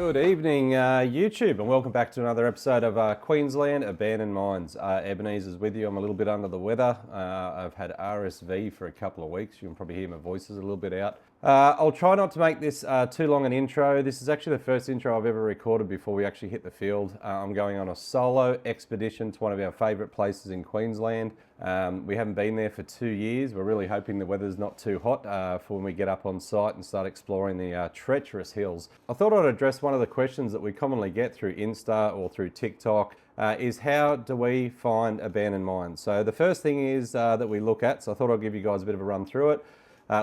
Good evening, YouTube, and welcome back to another episode of Queensland Abandoned Mines. Ebenezer's with you. I'm a little bit under the weather. I've had RSV for a couple of weeks. You can probably hear my voice is a little bit out. I'll try not to make this too long an intro. This is actually the first intro I've ever recorded before we actually hit the field. I'm going on a solo expedition to one of our favourite places in Queensland. We haven't been there for 2 years. We're really hoping the weather's not too hot for when we get up on site and start exploring the Treacherous hills. I thought I'd address one of the questions that we commonly get through Insta or through TikTok is how do we find abandoned mines? So the first thing is that we look at, so I thought I'd give you guys a bit of a run through it.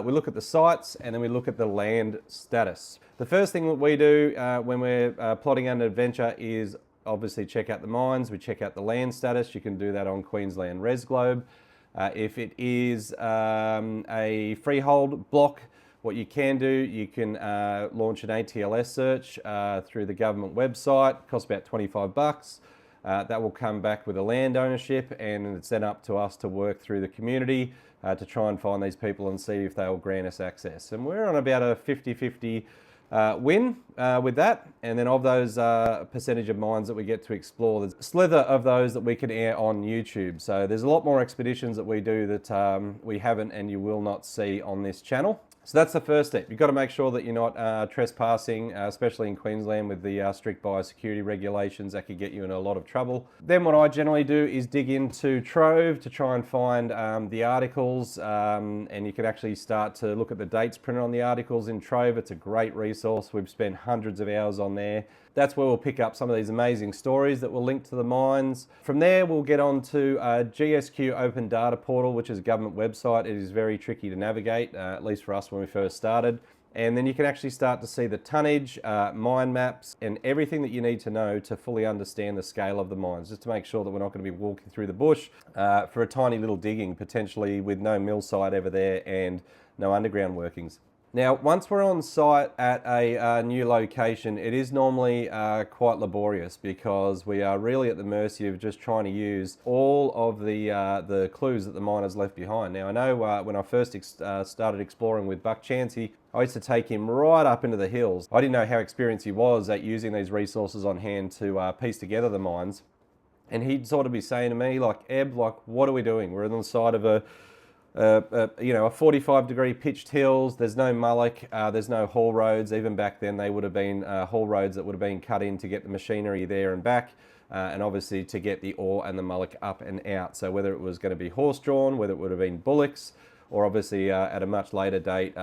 We look at the sites and then we look at the land status. The first thing that we do when we're plotting an adventure is obviously check out the mines. We check out the land status. You can do that on Queensland Res Globe. If it is a freehold block, what you can do, you can launch an ATLS search through the government website. It costs about 25 bucks. That will come back with a land ownership, and it's then up to us to work through the community to try and find these people and see if they will grant us access. And we're on about a 50-50 win with that. And then of those percentage of mines that we get to explore, there's a slither of those that we can air on YouTube. So there's a lot more expeditions that we do that we haven't and you will not see on this channel. So that's the first step. You've got to make sure that you're not trespassing, especially in Queensland with the strict biosecurity regulations that could get you in a lot of trouble. Then what I generally do is dig into Trove to try and find the articles, and you can actually start to look at the dates printed on the articles in Trove. It's a great resource. We've spent hundreds of hours on there. That's where we'll pick up some of these amazing stories that will link to the mines. From there, we'll get on to GSQ Open Data Portal, which is a government website. It is very tricky to navigate, at least for us when we first started. And then you can actually start to see the tonnage, mine maps, and everything that you need to know to fully understand the scale of the mines, just to make sure that we're not going to be walking through the bush for a tiny little digging, potentially with no mill site ever there and no underground workings. Now, once we're on site at a new location, it is normally quite laborious because we are really at the mercy of just trying to use all of the clues that the miners left behind. Now, I know when I first started exploring with Buck Chansey, I used to take him right up into the hills. I didn't know how experienced he was at using these resources on hand to piece together the mines. And he'd sort of be saying to me, like, Eb, like, what are we doing? We're on the side of a 45-degree pitched hills. There's no mullock, there's no haul roads. Even back then, they would have been haul roads that would have been cut in to get the machinery there and back, and obviously to get the ore and the mullock up and out. So whether it was going to be horse-drawn, whether it would have been bullocks, or obviously at a much later date,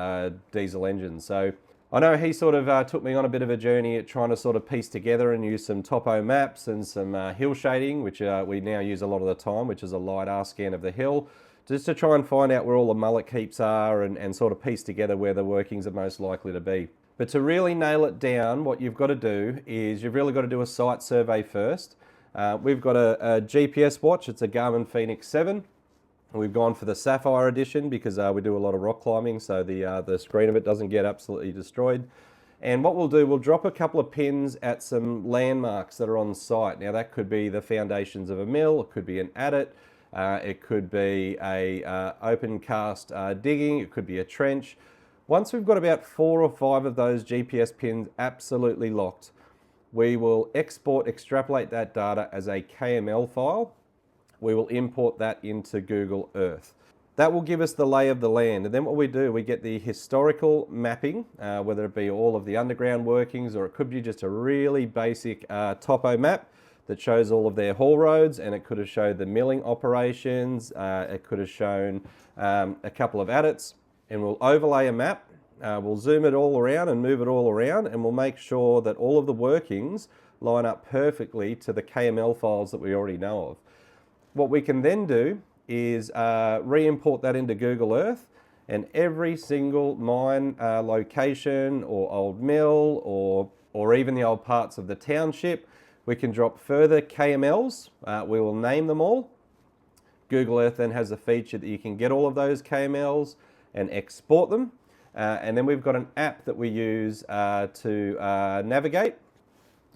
diesel engines. So I know he sort of took me on a bit of a journey at trying to sort of piece together and use some topo maps and some hill shading, which we now use a lot of the time, which is a LiDAR scan of the hill, just to try and find out where all the mullock heaps are and sort of piece together where the workings are most likely to be. But to really nail it down, what you've got to do is you've really got to do a site survey first. We've got a GPS watch. It's a Garmin Phoenix 7. We've gone for the Sapphire edition because we do a lot of rock climbing, so the screen of it doesn't get absolutely destroyed. And what we'll do, we'll drop a couple of pins at some landmarks that are on site. Now that could be the foundations of a mill, it could be an adit, it could be a open cast digging, it could be a trench. Once we've got about 4 or 5 of those GPS pins absolutely locked, we will extrapolate that data as a KML file. We will import that into Google Earth. That will give us the lay of the land. And then what we do, we get the historical mapping, whether it be all of the underground workings or it could be just a really basic topo map that shows all of their haul roads, and it could have showed the milling operations, it could have shown a couple of adits, and we'll overlay a map, we'll zoom it all around and move it all around, and we'll make sure that all of the workings line up perfectly to the KML files that we already know of. What we can then do is re-import that into Google Earth, and every single mine location or old mill or even the old parts of the township, we can drop further KMLs. We will name them all. Google Earth then has a feature that you can get all of those KMLs and export them. And then we've got an app that we use to navigate.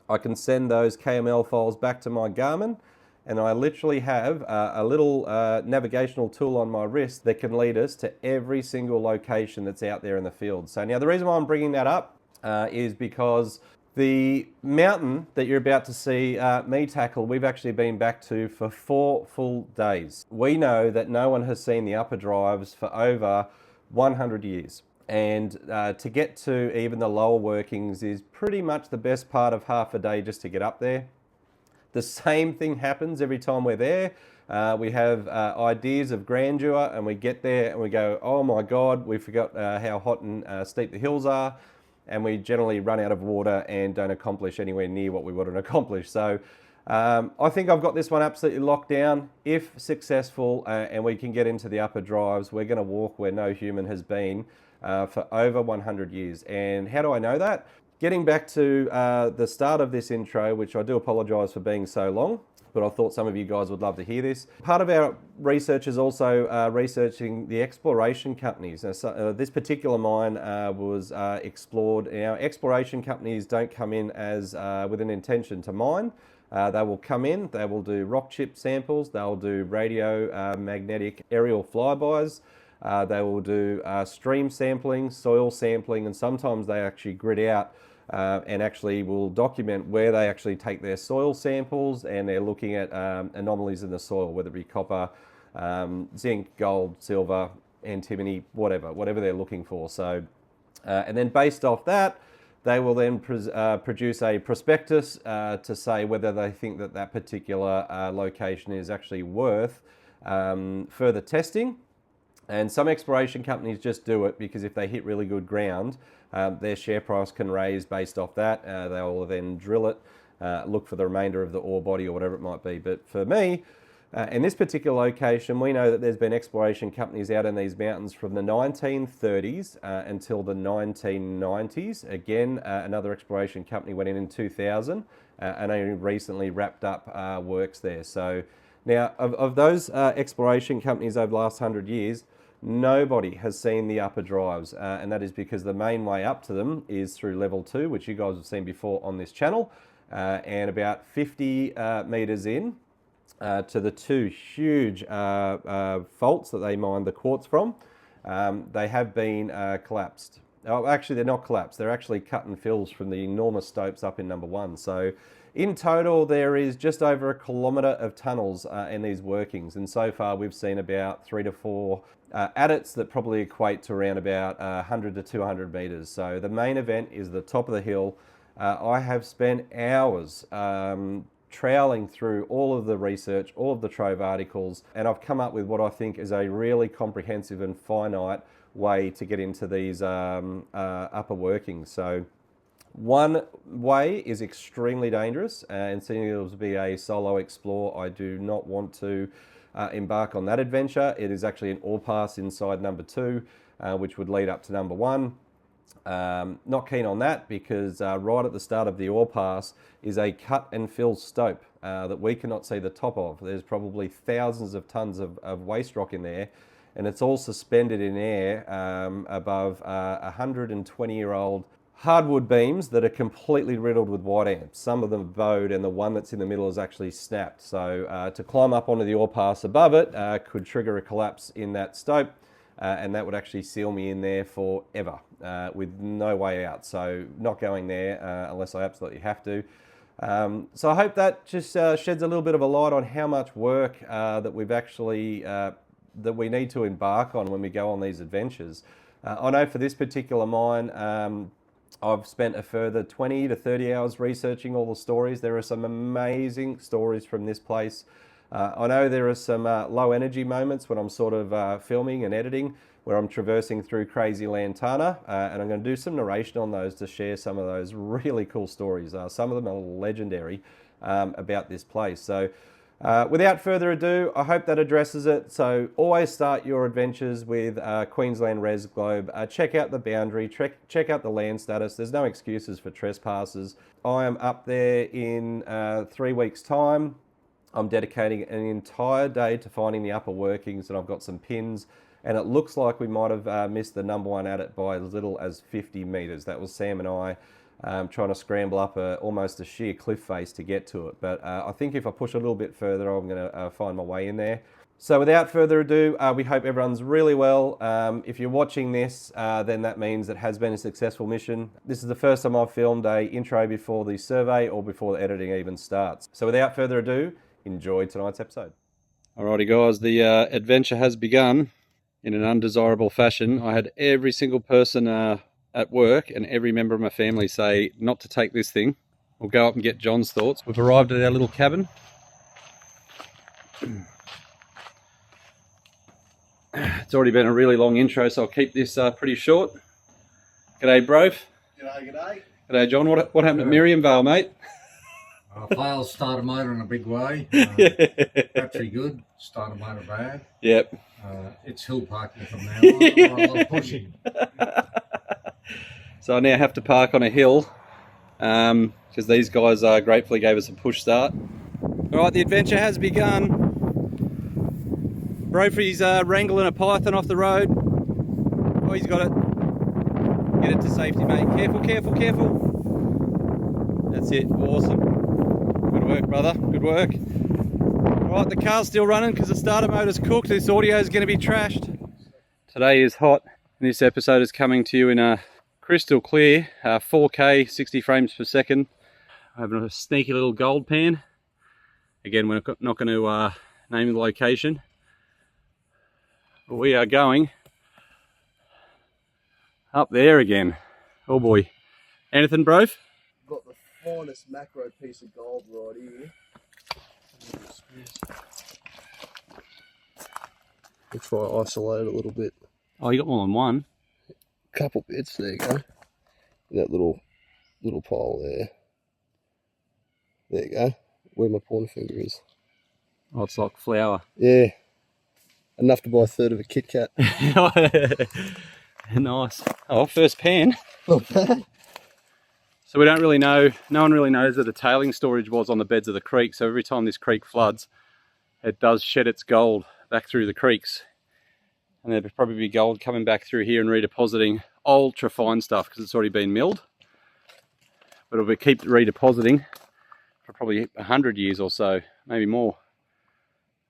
I can send those KML files back to my Garmin, and I literally have a little navigational tool on my wrist that can lead us to every single location that's out there in the field. So now the reason why I'm bringing that up is because The mountain that you're about to see me tackle, we've actually been back to for 4 full days. We know that no one has seen the upper drives for over 100 years. And to get to even the lower workings is pretty much the best part of half a day just to get up there. The same thing happens every time we're there. We have ideas of grandeur and we get there and we go, oh my God, we forgot how hot and steep the hills are. And we generally run out of water and don't accomplish anywhere near what we want to accomplish. So I think I've got this one absolutely locked down. If successful and we can get into the upper drives, we're going to walk where no human has been for over 100 years. And how do I know that? Getting back to the start of this intro, which I do apologise for being so long, but I thought some of you guys would love to hear this. Part of our research is also researching the exploration companies. Now, this particular mine was explored. Now, exploration companies don't come in as with an intention to mine. They will come in, they will do rock chip samples, they'll do radio magnetic aerial flybys, they will do stream sampling, soil sampling, and sometimes they actually grid out and actually will document where they actually take their soil samples, and they're looking at anomalies in the soil, whether it be copper, zinc, gold, silver, antimony, whatever they're looking for. So, and then based off that, they will then produce a prospectus to say whether they think that that particular location is actually worth further testing. And some exploration companies just do it because if they hit really good ground, their share price can raise based off that. They will then drill it, look for the remainder of the ore body or whatever it might be. But for me, in this particular location, we know that there's been exploration companies out in these mountains from the 1930s until the 1990s. Again, another exploration company went in 2000 and only recently wrapped up works there. So now, of those exploration companies over the last 100 years, nobody has seen the upper drives, and that is because the main way up to them is through level 2, which you guys have seen before on this channel, and about 50 meters in to the 2 huge faults that they mine the quartz from. They have been collapsed. Oh, actually, they're not collapsed. They're actually cut and fills from the enormous stopes up in number 1. So in total, there is just over 1 kilometre of tunnels in these workings. And so far, we've seen about 3 to 4 adits that probably equate to around about 100 to 200 metres. So the main event is the top of the hill. I have spent hours troweling through all of the research, all of the Trove articles, and I've come up with what I think is a really comprehensive and finite way to get into these upper workings. So one way is extremely dangerous, and seeing it will be a solo explore, I do not want to embark on that adventure. It is actually an ore pass inside number 2, which would lead up to number 1. Not keen on that because right at the start of the ore pass is a cut and fill stope that we cannot see the top of. There's probably thousands of tons of waste rock in there, and it's all suspended in air above 120-year-old hardwood beams that are completely riddled with white ants. Some of them bowed, and the one that's in the middle is actually snapped. So to climb up onto the ore pass above it could trigger a collapse in that stope, and that would actually seal me in there forever with no way out. So not going there unless I absolutely have to. So I hope that just sheds a little bit of a light on how much work that we've actually that we need to embark on when we go on these adventures. I know for this particular mine, I've spent a further 20 to 30 hours researching all the stories. There are some amazing stories from this place. I know there are some low energy moments when I'm sort of filming and editing, where I'm traversing through crazy lantana, and I'm going to do some narration on those to share some of those really cool stories. Some of them are legendary about this place. So without further ado, I hope that addresses it. So always start your adventures with Queensland Res Globe. Check out the boundary, check out the land status. There's no excuses for trespassers. I am up there in 3 weeks' time. I'm dedicating an entire day to finding the upper workings, and I've got some pins, and it looks like we might have missed the number 1 adit by as little as 50 meters. That was Sam and I trying to scramble up almost a sheer cliff face to get to it. But I think if I push a little bit further, I'm going to find my way in there. So without further ado, we hope everyone's really well. If you're watching this, then that means it has been a successful mission. This is the first time I've filmed a intro before the survey or before the editing even starts. So without further ado, enjoy tonight's episode. Alrighty guys, the adventure has begun in an undesirable fashion. I had every single person at work and every member of my family say not to take this thing. We'll go up and get John's thoughts. We've arrived at our little cabin. It's already been a really long intro, so I'll keep this pretty short. G'day, bro. G'day, g'day. G'day, John. What happened at Miriam Vale, mate? Failed starter motor in a big way. Battery good, starter motor bad. Yep. It's hill parking from now on. A lot of pushing. So I now have to park on a hill because these guys gratefully gave us a push start. All right, the adventure has begun. Brophy's wrangling a python off the road. Oh, he's got it. Get it to safety, mate. Careful, careful, careful. That's it. Awesome. Good work, brother. Good work. All right, the car's still running because the starter motor's cooked. This audio is going to be trashed. Today is hot, and this episode is coming to you in a crystal clear 4K 60 frames per second. I have a sneaky little gold pan. Again, we're not going to name the location. But we are going up there again. Oh boy. Anything, bro? Got the finest macro piece of gold right here. Let's try to isolate it a little bit. Oh, you got more than one. Couple bits, there you go. That little pile there. There you go. Where my pointer finger is. Oh, it's like flour. Yeah. Enough to buy a third of a Kit Kat. Nice. Oh, first pan. Not bad. So we don't really know, no one really knows where the tailing storage was on the beds of the creek. So every time this creek floods, it does shed its gold back through the creeks. And there'll probably be gold coming back through here and redepositing ultra fine stuff because it's already been milled. But it'll keep redepositing for probably 100 years or so, maybe more.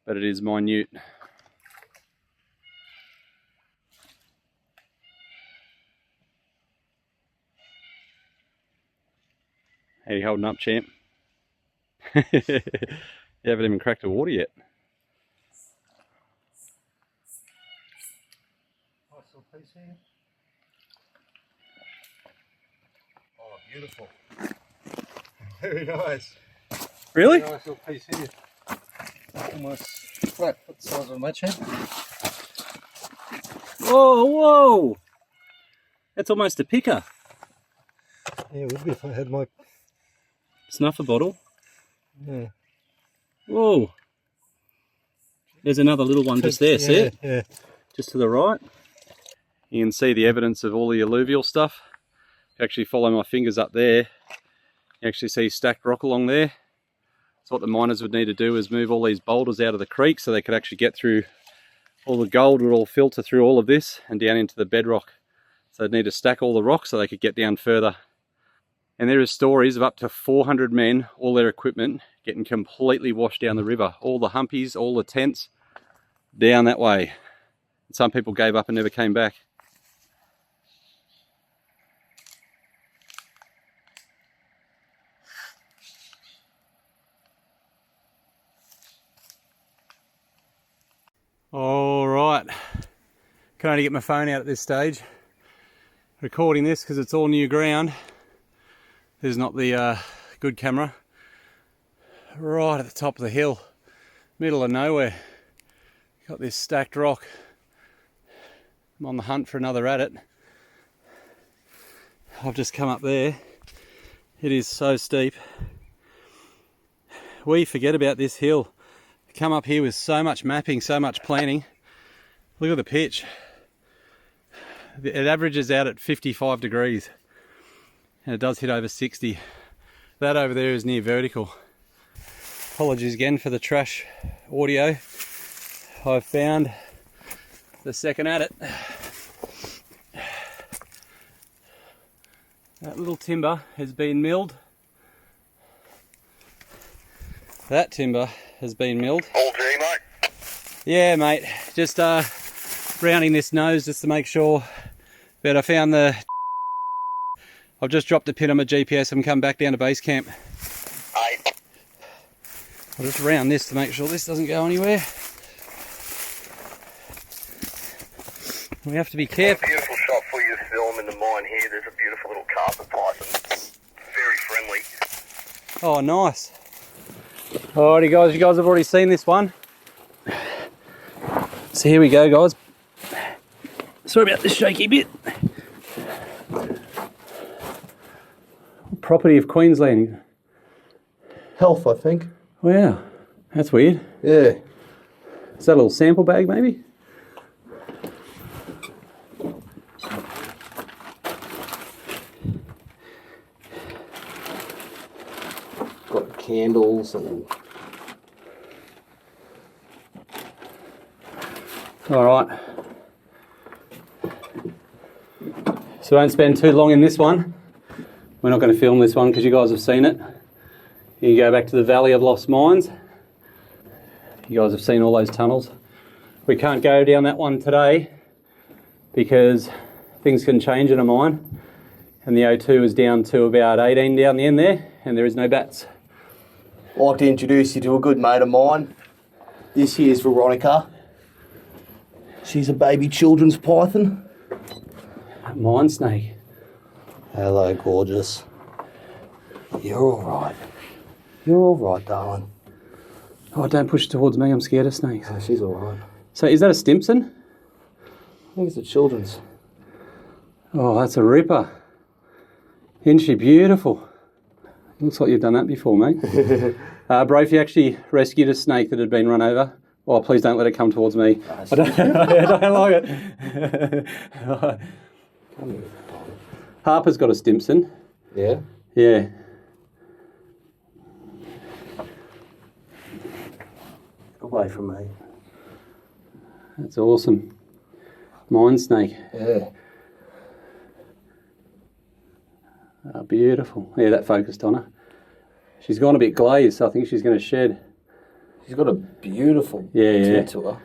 But it is minute. How you holding up, champ? You haven't even cracked the water yet. Nice little piece here. Oh, beautiful. Very nice. Really? Nice little piece here. Almost flat, what the size of a match head. Whoa, whoa! That's almost a picker. Yeah, it would be if I had my... Snuffer bottle. Yeah. Whoa! There's another little one just there, see it? Yeah. Just to the right. You can see the evidence of all the alluvial stuff. If you actually follow my fingers up there, you actually see stacked rock along there. So what the miners would need to do is move all these boulders out of the creek so they could actually get through. All the gold would all filter through all of this and down into the bedrock. So they'd need to stack all the rocks so they could get down further. And there are stories of up to 400 men, all their equipment, getting completely washed down the river. All the humpies, all the tents, down that way. And some people gave up and never came back. All right. Can only get my phone out at this stage. Recording this because it's all new ground. This is not the good camera. Right at the top of the hill, middle of nowhere. Got this stacked rock. I'm on the hunt for another adit. I've just come up there. It is so steep. We forget about this hill. Come up here with so much mapping, so much planning. Look at the pitch. It averages out at 55 degrees. And it does hit over 60. That over there is near vertical. Apologies again for the trash audio. I've found the second adit. That little timber has been milled. That timber has been milled. All day, mate. Yeah, mate. Just rounding this nose just to make sure that I found the... I've just dropped the pin on my GPS and come back down to base camp. I'll just round this to make sure this doesn't go anywhere. We have to be careful. Beautiful shot for you to film in the mine here. There's a beautiful little carpet python. Very friendly. Oh, nice. Alrighty guys, you guys have already seen this one. So here we go, guys. Sorry about this shaky bit. Property of Queensland. Health, I think. Wow, that's weird. Yeah. Is that a little sample bag maybe? Got candles and... All right. So don't spend too long in this one. We're not going to film this one because you guys have seen it. You go back to the Valley of Lost Mines. You guys have seen all those tunnels. We can't go down that one today because things can change in a mine. And the O2 is down to about 18 down the end there, and there is no bats. I'd like to introduce you to a good mate of mine. This here's Veronica. She's a baby children's python. Mine snake. Hello, gorgeous. You're all right. You're all right, darling. Oh, don't push towards me, I'm scared of snakes. Oh, she's all right. So is that a Stimson? I think it's a children's. Oh, that's a ripper. Isn't she beautiful? Looks like you've done that before, mate. Brophy actually rescued a snake that had been run over. Oh, please don't let it come towards me. I don't like it. Come here. Harper's got a Stimson. Yeah? Yeah. Away from me. That's awesome. Mine snake. Yeah. Oh, beautiful. Yeah, that focused on her. She's gone a bit glazed, so I think she's going to shed. She's got a beautiful Yeah. tint to her.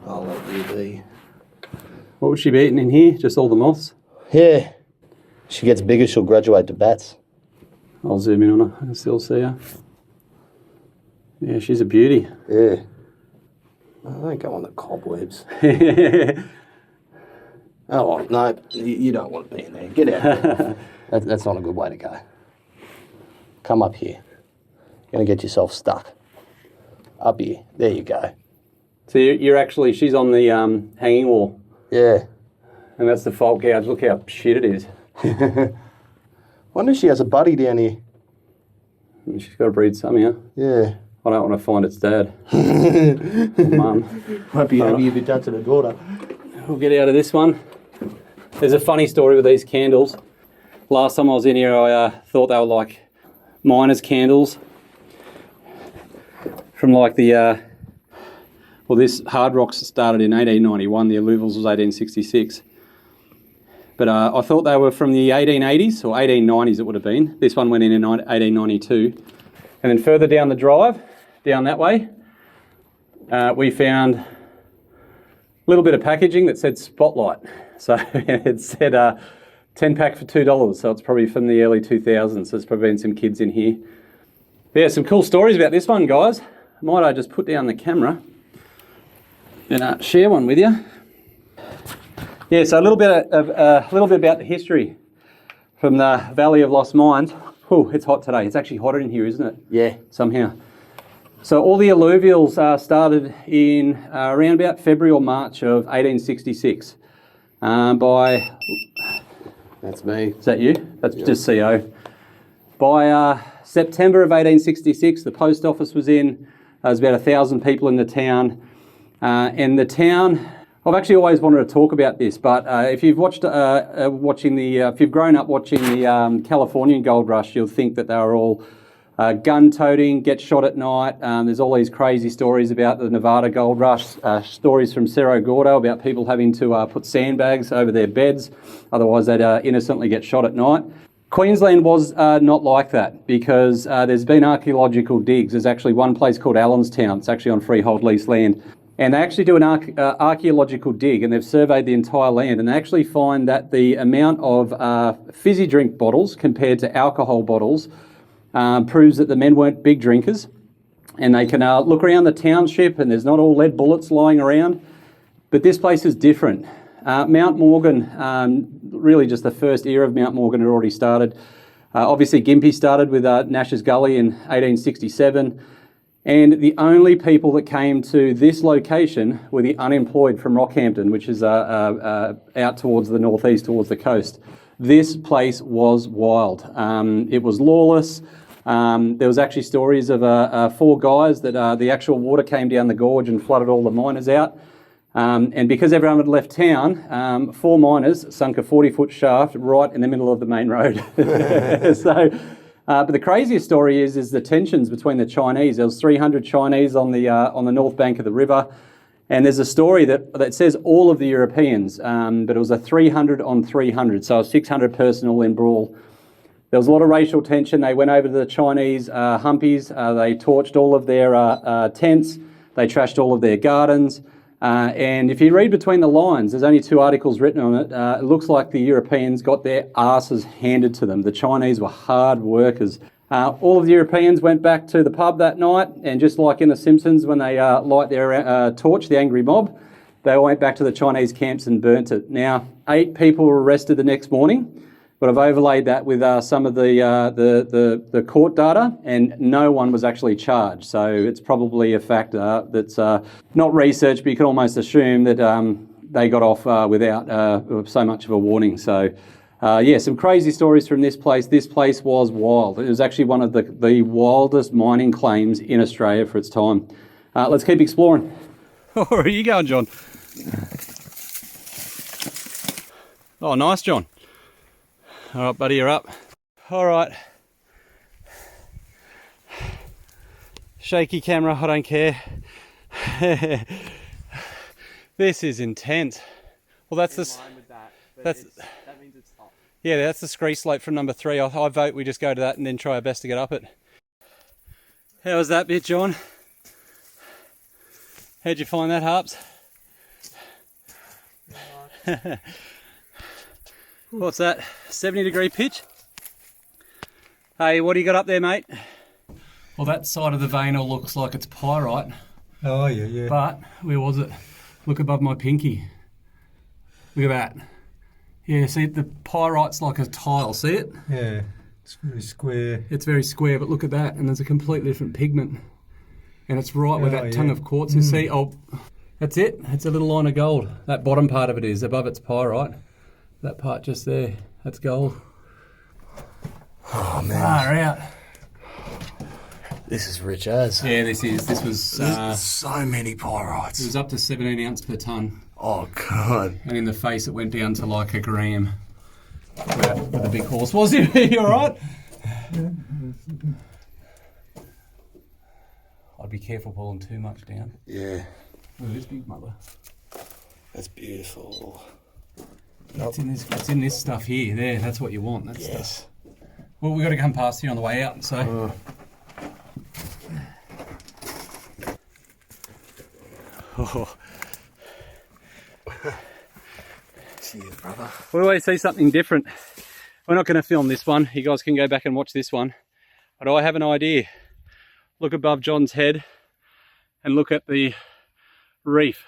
I'll let you be. What would she be eating in here? Just all the moths? Yeah. She gets bigger, she'll graduate to bats. I'll zoom in on her. I can still see her. Yeah, she's a beauty. Yeah. I don't go on the cobwebs. Oh, no, you don't want to be in there. Get out. That's not a good way to go. Come up here. You're going to get yourself stuck. Up here. There you go. So you're actually, she's on the hanging wall. Yeah. And that's the fault gouge. Look how shit it is. Wonder if she has a buddy down here. And she's got to breed some here. Yeah. I don't want to find its dad. Or mum. Won't be happy if it does to the daughter. We'll get out of this one. There's a funny story with these candles. Last time I was in here, I thought they were like miners' candles. From like the, well, this Hard Rocks started in 1891. The Alluvials was 1866. But I thought they were from the 1880s, or 1890s it would have been. This one went in 1892. And then further down the drive, down that way, we found a little bit of packaging that said Spotlight. So it said 10 pack for $2. So it's probably from the early 2000s. So there's probably been some kids in here. But yeah, some cool stories about this one, guys. Might I just put down the camera and share one with you? Yeah, so a little bit about the history from the Valley of Lost Mines. Oh, it's hot today. It's actually hotter in here, isn't it? Yeah. Somehow. So all the alluvials started in around about February or March of 1866 by... That's me. Is that you? That's just CO. By September of 1866, the post office was in. There was about 1,000 people in the town. And the town... I've actually always wanted to talk about this, but if you've watched if you've grown up watching the Californian gold rush, you'll think that they were all gun-toting, get shot at night. There's all these crazy stories about the Nevada gold rush, stories from Cerro Gordo about people having to put sandbags over their beds, otherwise they'd innocently get shot at night. Queensland was not like that because there's been archaeological digs. There's actually one place called Allenstown. It's actually on freehold lease land. And they actually do an archaeological dig, and they've surveyed the entire land, and they actually find that the amount of fizzy drink bottles compared to alcohol bottles proves that the men weren't big drinkers. And they can look around the township, and there's not all lead bullets lying around. But this place is different. Mount Morgan, really just the first era of Mount Morgan had already started. Obviously, Gympie started with Nash's Gully in 1867. And the only people that came to this location were the unemployed from Rockhampton, which is out towards the northeast, towards the coast. This place was wild. It was lawless. There was actually stories of 4 guys that the actual water came down the gorge and flooded all the miners out. And because everyone had left town, 4 miners sunk a 40-foot shaft right in the middle of the main road. But the craziest story is the tensions between the Chinese. There was 300 Chinese on the north bank of the river, and there's a story that says all of the Europeans, but it was a 300 on 300, so a 600 person all-in brawl. There was a lot of racial tension. They went over to the Chinese humpies. They torched all of their tents. They trashed all of their gardens. And if you read between the lines, there's only 2 articles written on it. It looks like the Europeans got their asses handed to them. The Chinese were hard workers. All of the Europeans went back to the pub that night, and just like in The Simpsons when they light their torch, the angry mob, they all went back to the Chinese camps and burnt it. Now, 8 people were arrested the next morning, but I've overlaid that with some of the court data, and no one was actually charged. So it's probably a factor that's not researched, but you can almost assume that they got off without so much of a warning. So yeah, some crazy stories from this place. This place was wild. It was actually one of the wildest mining claims in Australia for its time. Let's keep exploring. Where are you going, John? Oh, nice, John. All right, buddy, you're up. All right. Shaky camera, I don't care. This is intense. Well, that's the... That means it's top. Yeah, that's the scree slate from number 3. I vote we just go to that and then try our best to get up it. How was that bit, John? How'd you find that, Harps? What's that? 70-degree pitch? Hey, what do you got up there, mate? Well, that side of the vein all looks like it's pyrite. Oh, yeah. But, where was it? Look above my pinky. Look at that. Yeah, see, the pyrite's like a tile, see it? Yeah, it's very square. It's very square, but look at that, and there's a completely different pigment. And it's right where that tongue of quartz is. See, that's it. It's a little line of gold. That bottom part of it is. Above it's pyrite. That part just there, that's gold. Oh, man. Far out. This is rich as. Yeah, this was... so many pyrites. It was up to 17 ounce per tonne. Oh, God. And in the face it went down to like a gram. Where the big horse was. You all right? I'd be careful pulling too much down. Yeah. Look at this big mother. That's beautiful. It's in this stuff here. There, that's what you want. That Yes. stuff. Well, we got to come past here on the way out. So. Oh. Cheers, brother. We always see something different. We're not going to film this one. You guys can go back and watch this one. But I have an idea. Look above John's head and look at the reef.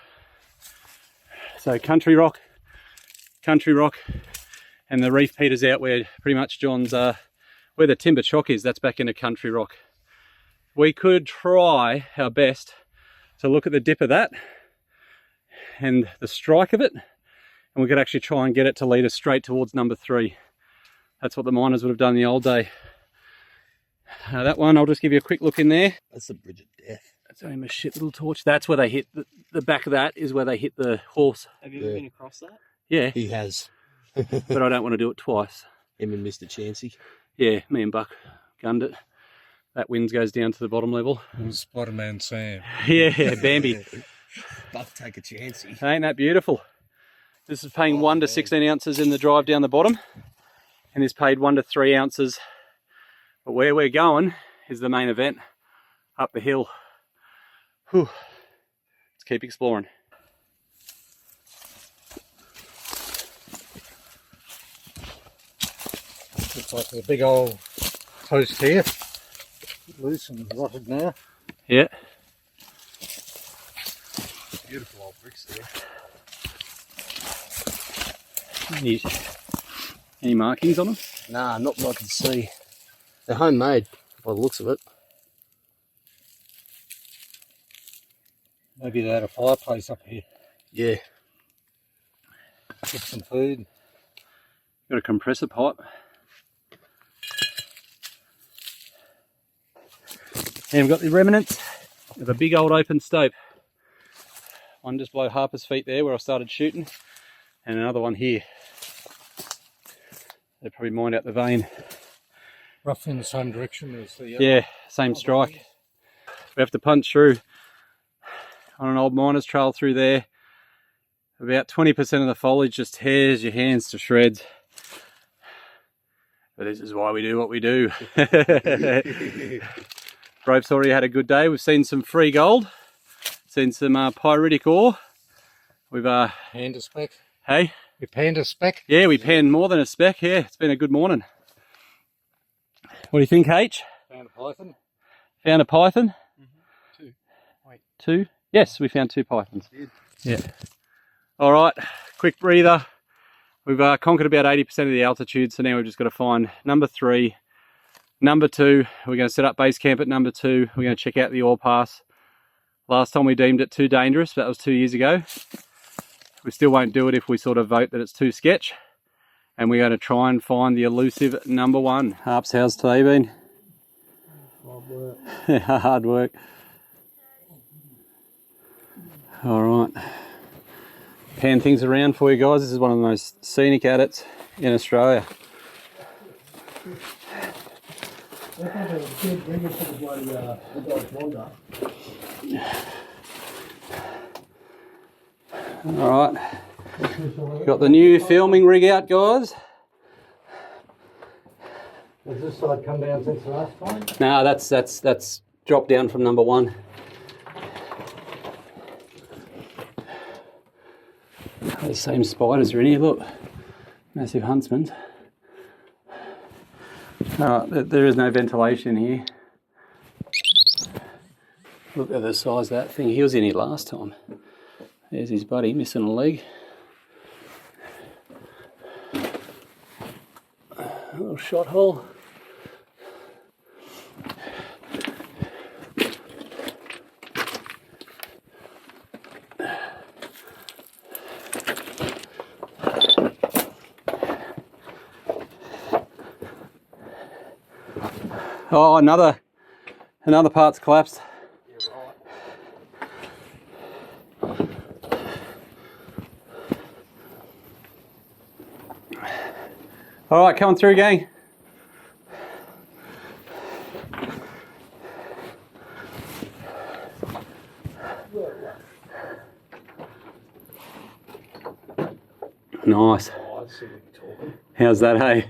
So country rock, and the reef peters out where pretty much John's, where the timber chock is, that's back into country rock. We could try our best to look at the dip of that and the strike of it, and we could actually try and get it to lead us straight towards number 3. That's what the miners would have done in the old day. That one, I'll just give you a quick look in there. That's the bridge of death. That's only my shit little torch. That's where they hit, the back of that is where they hit the horse. Have you ever been across that? Yeah, He has. but I don't want to do it twice. Him and Mr. Chansey. Yeah, me and Buck gunned it. That wind goes down to the bottom level. It was Spider-Man Sam. Yeah, Bambi. Buck take a Chansey. Ain't that beautiful? This is paying 1 to 16 ounces in the drive down the bottom. and this paid 1 to 3 ounces. But where we're going is the main event, up the hill. Whew. Let's keep exploring. Looks like a big old post here. Loose and rotted now. Yeah. Beautiful old bricks there. Any markings on them? Nah, not that I can see. They're homemade by the looks of it. Maybe they had a fireplace up here. Yeah. Get some food. Got a compressor pipe. And we've got the remnants of a big old open stope. One just below Harper's feet there where I started shooting, and another one here. They probably mined out the vein. Roughly in the same direction as the Yeah, same strike. We have to punch through on an old miner's trail through there. About 20% of the foliage just tears your hands to shreds. But this is why we do what we do. Rope's already had a good day. We've seen some free gold, seen some pyritic ore. We've panned a speck. Hey? We panned a speck. Yeah, we panned more than a speck. Yeah, it's been a good morning. What do you think, H? Found a python. Found a python? Two. Wait. 2? Yes, we found 2 pythons. Did. Yeah. All right, quick breather. We've conquered about 80% of the altitude, so now we've just got to find number 3. Number 2, we're going to set up base camp at number 2. We're going to check out the ore pass. Last time we deemed it too dangerous, but that was 2 years ago. We still won't do it if we sort of vote that it's too sketch. And we're going to try and find the elusive number 1. Harps, how's today been? Hard work. Hard work. All right. Pan things around for you guys. This is one of the most scenic adits in Australia. All right. Got the new filming rig out, guys. Has this side come down since the last time? No, that's dropped down from number 1. The same spiders are in here, look. Massive huntsmen. There is no ventilation here. Look at the size of that thing. He was in here last time. There's his buddy, missing a leg. A little shot hole. Oh, another part's collapsed. All right, coming through, gang. Nice. How's that, hey?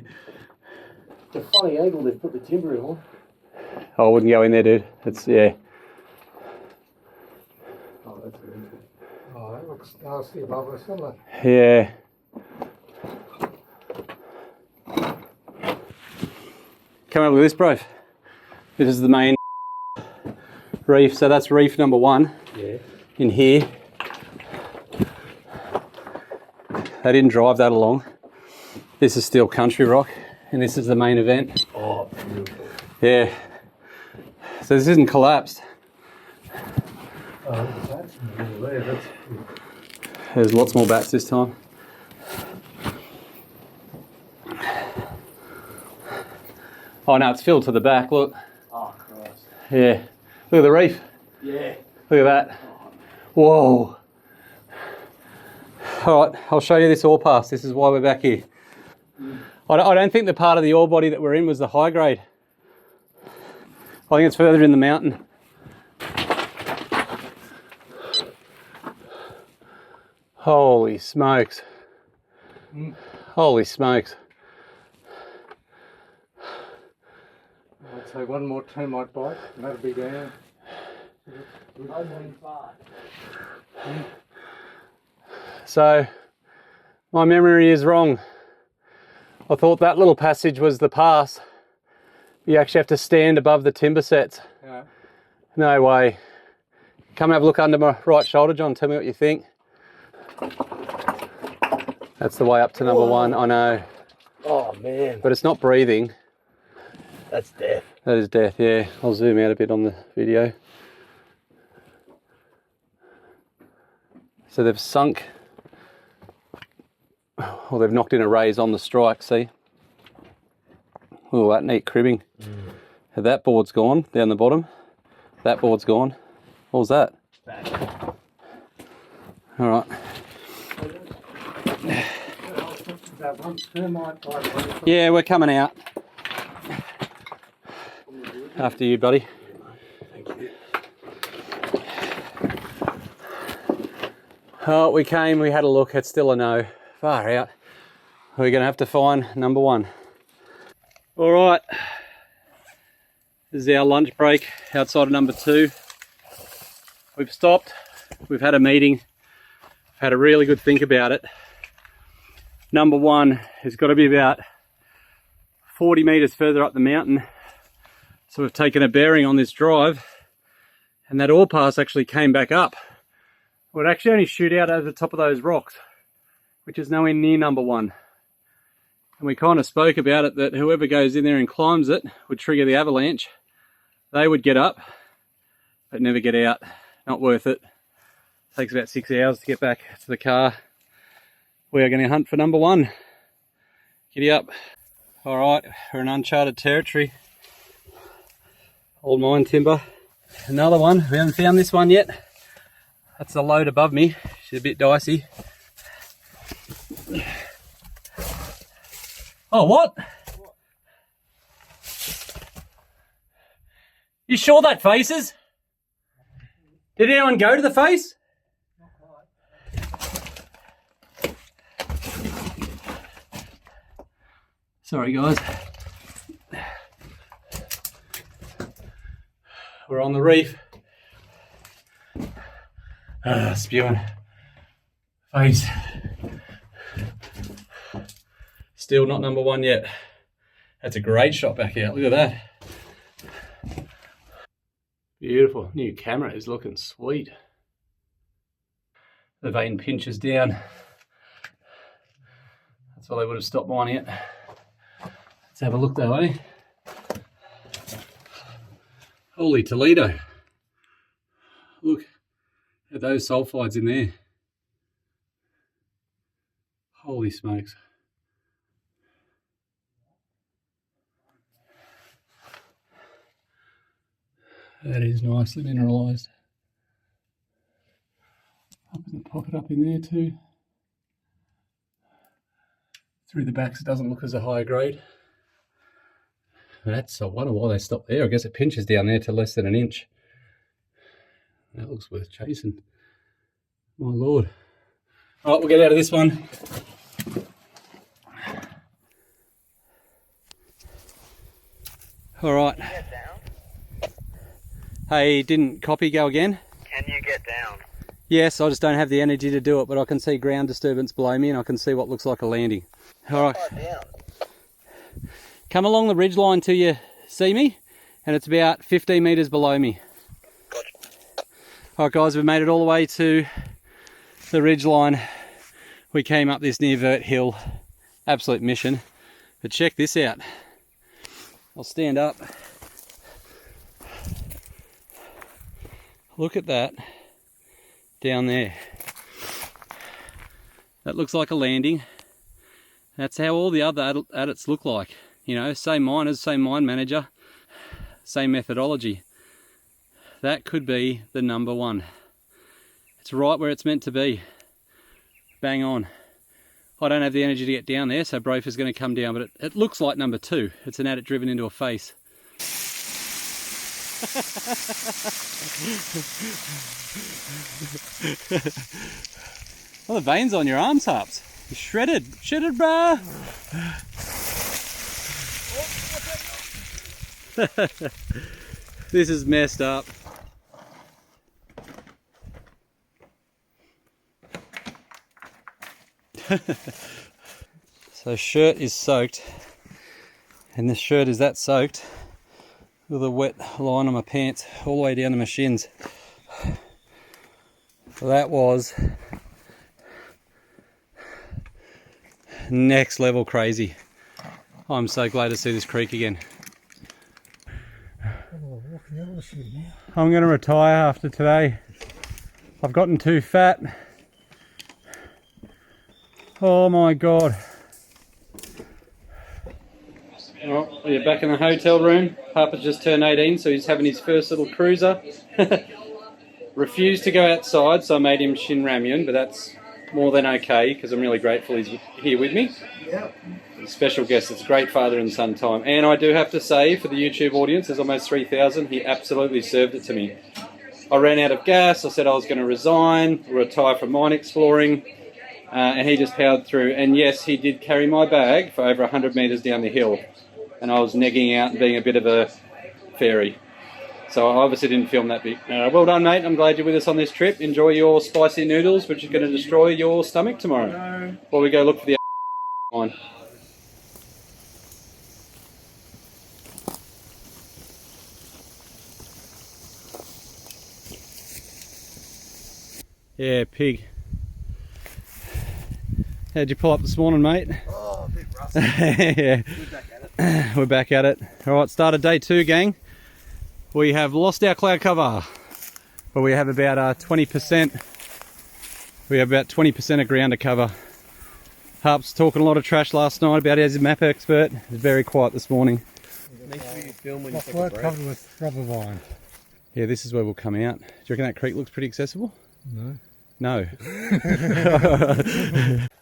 It's a funny angle they've put the timber in on. Oh, I wouldn't go in there, dude. It's, yeah. Oh, that's good. Oh, that looks nasty above us, doesn't it? Yeah. Come over with this, bro. This is the main reef. So that's reef number 1. Yeah. In here. They didn't drive that along. This is still country rock, and this is the main event. Oh, beautiful. Yeah. So this isn't collapsed. Oh, that's there. That's good. There's lots more bats this time. Oh no, it's filled to the back, look. Oh, Christ. Yeah. Look at the reef. Yeah. Look at that. Whoa. All right, I'll show you this ore pass. This is why we're back here. I don't think the part of the ore body that we're in was the high grade. I think it's further in the mountain. Holy smokes. Holy smokes. So one more termite bite, and that'll be down. So my memory is wrong. I thought that little passage was the pass. You actually have to stand above the timber sets. Yeah. No way. Come have a look under my right shoulder, John. Tell me what you think. That's the way up to number one. I know. Oh man, But it's not breathing. that's death. That is death, yeah. I'll zoom out a bit on the video. So they've sunk, or they've knocked in a raise on the strike, see? Oh, that neat cribbing. That board's gone down the bottom. That board's gone. What was that? All right. Yeah, we're coming out. After you, buddy. Oh, we came, we had a look, it's still a no. Far out. We're gonna have to find number one. All right. This is our lunch break outside of number two. We've stopped, we've had a meeting, had a really good think about it. Number one has got to be about 40 metres further up the mountain. So we've taken a bearing on this drive, and that ore pass actually came back up. It would actually only shoot out over the top of those rocks, which is nowhere near number one. And we kind of spoke about it, that whoever goes in there and climbs it would trigger the avalanche. They would get up, but never get out. Not worth it. Takes about 6 hours to get back to the car. We are going to hunt for number one. Giddy up. All right, we're in uncharted territory. Old mine timber. Another one. We haven't found this one yet. That's the load above me. She's a bit dicey. Oh, what? You sure that faces? Did anyone go to the face? Sorry guys. We're on the reef. Spewing. Face. Still not number one yet. That's a great shot back out. Look at that. Beautiful. New camera is looking sweet. The vein pinches down. That's why they would have stopped mining it. Let's have a look though, eh? Holy Toledo. Look at those sulfides in there. Holy smokes. That is nicely mineralised. Up in the pocket up in there too. Through the backs it doesn't look as a high grade. That's, I wonder why they stopped there. I guess it pinches down there to less than an inch. That looks worth chasing. My lord. All right, we'll get out of this one. All right. Hey, didn't copy go again? Can you get down? Yes, I just don't have the energy to do it, but I can see ground disturbance below me and I can see what looks like a landing. All right. Down. Come along the ridge line till you see me, and it's about 15 metres below me. Gotcha. All right guys, we've made it all the way to the ridge line. We came up this near vert hill. Absolute mission. But check this out. I'll stand up. Look at that down there. That looks like a landing. That's how all the other adits look like. You know, same miners, same mine manager, same methodology. That could be the number one. It's right where it's meant to be. Bang on. I don't have the energy to get down there, so Brofe is going to come down, but it looks like number two. It's an adit driven into a face. Well, the veins on your arms, Harps. You're shredded, bruh. This is messed up. So shirt is soaked, and this shirt is that soaked with a wet line on my pants all the way down to my shins. So that was next level crazy. I'm so glad to see this creek again. I'm going to retire after today. I've gotten too fat. Oh my god. Well, we're back in the hotel room. Harper's just turned 18, so he's having his first little cruiser. Refused to go outside, so I made him shin ramyun, but that's more than okay because I'm really grateful he's here with me. Yeah. Special guest. It's great father and son time. And I do have to say, for the YouTube audience, there's almost 3,000, he absolutely served it to me. I ran out of gas. I said I was going to resign, retire from mine exploring, and he just powered through. And yes, he did carry my bag for over 100 metres down the hill, and I was negging out and being a bit of a fairy. So I obviously didn't film that bit. Well done, mate. I'm glad you're with us on this trip. Enjoy your spicy noodles, which are going to destroy your stomach tomorrow. While we go look for the one. Yeah, pig. How'd you pull up this morning, mate? Oh, a bit rusty. Yeah. We're back at it. We're back at it. Alright, started day 2, gang. We have lost our cloud cover, but we have about 20%. We have about 20% of ground to cover. Harp's talking a lot of trash last night about his map expert. He's very quiet this morning. Make sure you film when you take a Flat break. covered with rubber vine. Yeah, this is where we'll come out. Do you reckon that creek looks pretty accessible? No. No.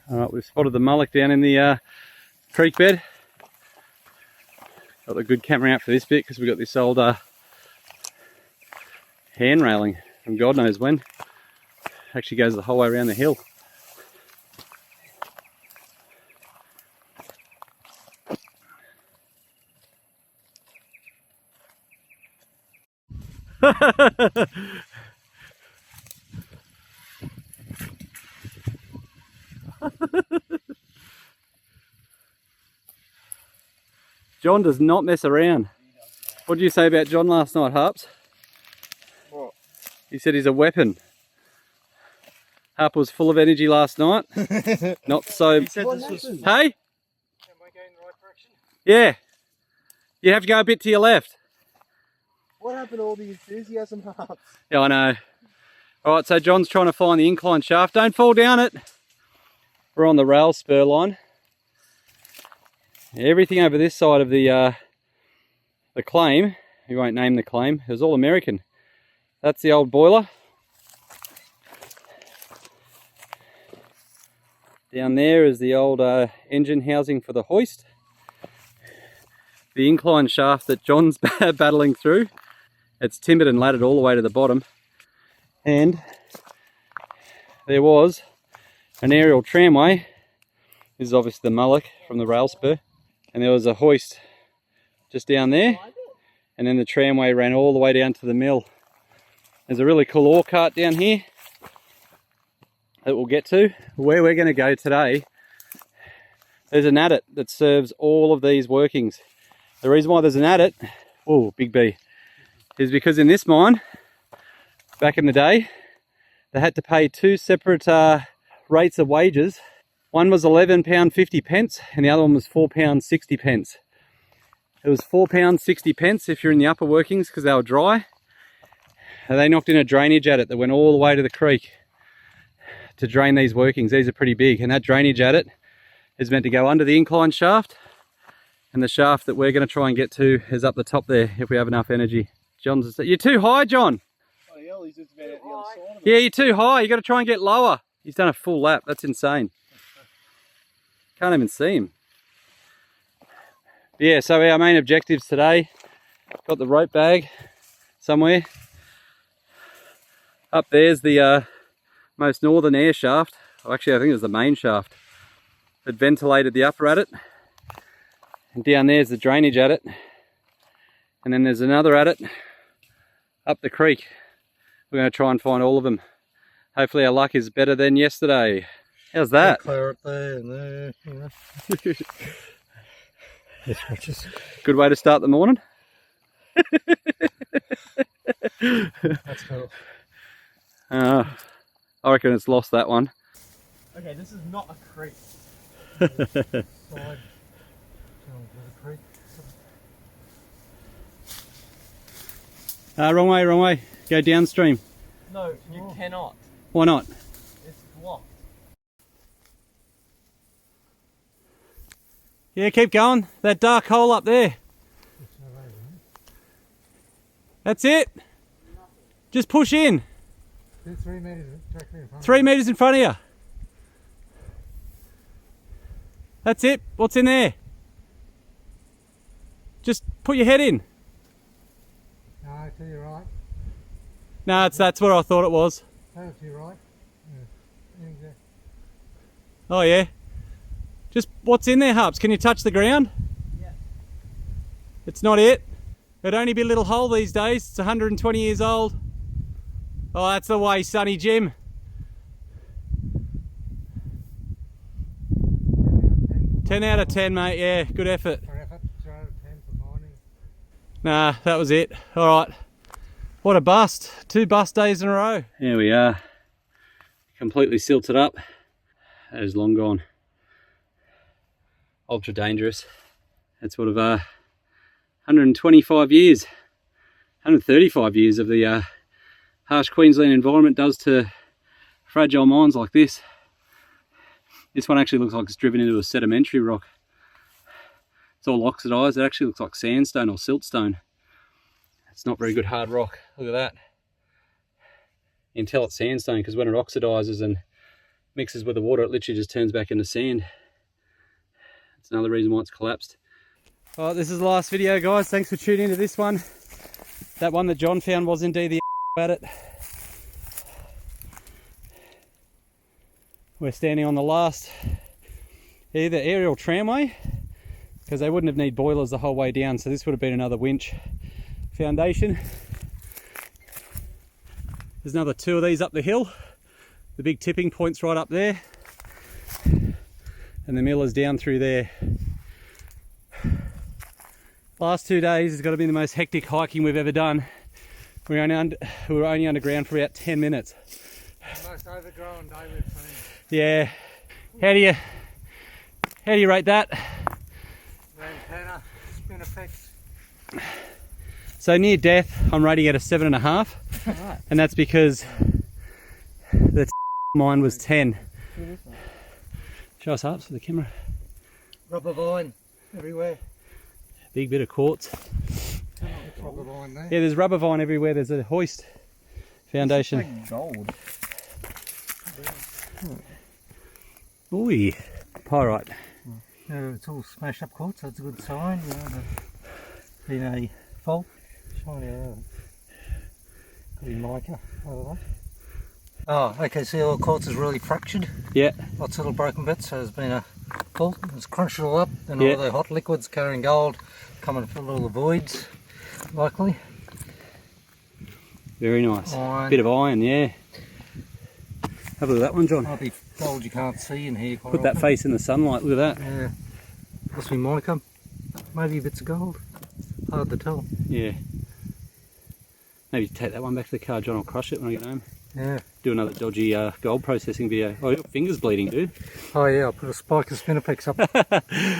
Alright, we've spotted the mullock down in the creek bed. Got the good camera out for this bit because we've got this old hand railing from God knows when. Actually goes the whole way around the hill. John does not mess around. What did you say about John last night, Harps? What? He said he's a weapon. Harp was full of energy last night. Not so... He said this was... Hey? Am I going in the right direction? Yeah. You have to go a bit to your left. What happened to all the enthusiasm, Harps? Yeah, I know. Alright, so John's trying to find the incline shaft. Don't fall down it. We're on the rail spur line. Everything over this side of the claim, we won't name the claim, it was all American. That's the old boiler. Down there is the old engine housing for the hoist. The incline shaft that John's battling through, it's timbered and laddered all the way to the bottom. And there was an aerial tramway. This is obviously the mullock from the rail spur. And there was a hoist just down there. And then the tramway ran all the way down to the mill. There's a really cool ore cart down here that we'll get to. Where we're going to go today, there's an adit that serves all of these workings. The reason why there's an adit, oh, big B, is because in this mine, back in the day, they had to pay 2 separate rates of wages. One was £11.50 and the other one was £4.60. It was £4.60 if you're in the upper workings because they were dry. And they knocked in a drainage adit that went all the way to the creek to drain these workings. These are pretty big, and that drainage adit is meant to go under the incline shaft, and the shaft that we're going to try and get to is up the top there if we have enough energy. John's, you're too high, John. Oh, yeah, he's just about at the other side of it. Yeah, you're too high. You got to try and get lower. He's done a full lap. That's insane. Can't even see him. Yeah, so our main objectives today, got the rope bag somewhere. Up there's the most northern air shaft. Oh, actually, I think it was the main shaft that ventilated the upper adit. And down there's the drainage adit. And then there's another adit up the creek. We're going to try and find all of them. Hopefully our luck is better than yesterday. How's that? Clear up there and there, you know. Yes, Treacherous. Good way to start the morning. That's cool. I reckon it's lost that one. Okay, this is not a creek. Side. Creek. Wrong way, wrong way. Go downstream. No, you cannot. Why not? It's blocked. Yeah, keep going. That dark hole up there. That's it. Just push in. 3 metres directly in front. 3 metres in front of you. That's it. What's in there? Just put your head in. No, to your right. No, that's what I thought it was. Oh, to your right. Yeah. Oh yeah. Just what's in there, Hubs? Can you touch the ground? Yeah. It's not it. It'd only be a little hole these days. It's 120 years old. Oh, that's the way, Sonny Jim. 10 out of 10, mate. Yeah, good effort. For effort, 0 out of 10 for mining. Nah, that was it. All right. What a bust. 2 bust days in a row. Here we are. Completely silted up. That is long gone. Ultra dangerous. That's what of 125 years, 135 years of the harsh Queensland environment does to fragile mines like this. This one actually looks like it's driven into a sedimentary rock. It's all oxidized. It actually looks like sandstone or siltstone. It's not very good hard rock. Look at that. You can tell it's sandstone because when it oxidizes and mixes with the water, it literally just turns back into sand. That's another reason why it's collapsed. All right, this is the last video, guys. Thanks for tuning into this one. That one that John found was indeed the adit. We're standing on the last either aerial tramway, because they wouldn't have need boilers the whole way down, so this would have been another winch foundation. There's another 2 of these up the hill. The big tipping point's right up there, and the mill is down through there. Last 2 days has got to be the most hectic hiking we've ever done. We were only underground for about 10 minutes. The most overgrown day we've seen. Yeah. How do you rate that? Antenna, spin effects. So near death, I'm rating it a 7.5, and that's because the mine was 10. Show us up to the camera. Rubber vine everywhere. Big bit of quartz. Rubber vine there. Yeah, there's rubber vine everywhere. There's a hoist foundation. Like gold. Ooh, pyrite. Yeah, it's all smashed up quartz, so it's a good sign. You know, there's been a fault. Shiny around. Could be mica over there. Oh, okay, see all the quartz is really fractured. Yeah. Lots of little broken bits, so there's been a fault. It's crunched it all up, and Yeah. all the hot liquids carrying gold come and fill all the voids, likely. Very nice. Iron. Bit of iron, yeah. Have a look at that one, John. Might be gold you can't see in here. Put that face in the sunlight. Look at that. Yeah. Must be mica. Maybe bits of gold. Hard to tell. Yeah. Maybe take that one back to the car, John. I'll crush it when I get home. Yeah. Do another dodgy gold processing video. Oh, your finger's bleeding, dude. Oh yeah, I put a spike of spinifex up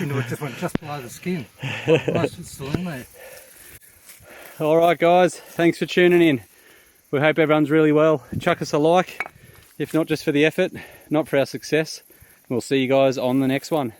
into it, just went just below the skin. Most of it's still in there. All right, guys. Thanks for tuning in. We hope everyone's really well. Chuck us a like, if not just for the effort, not for our success. We'll see you guys on the next one.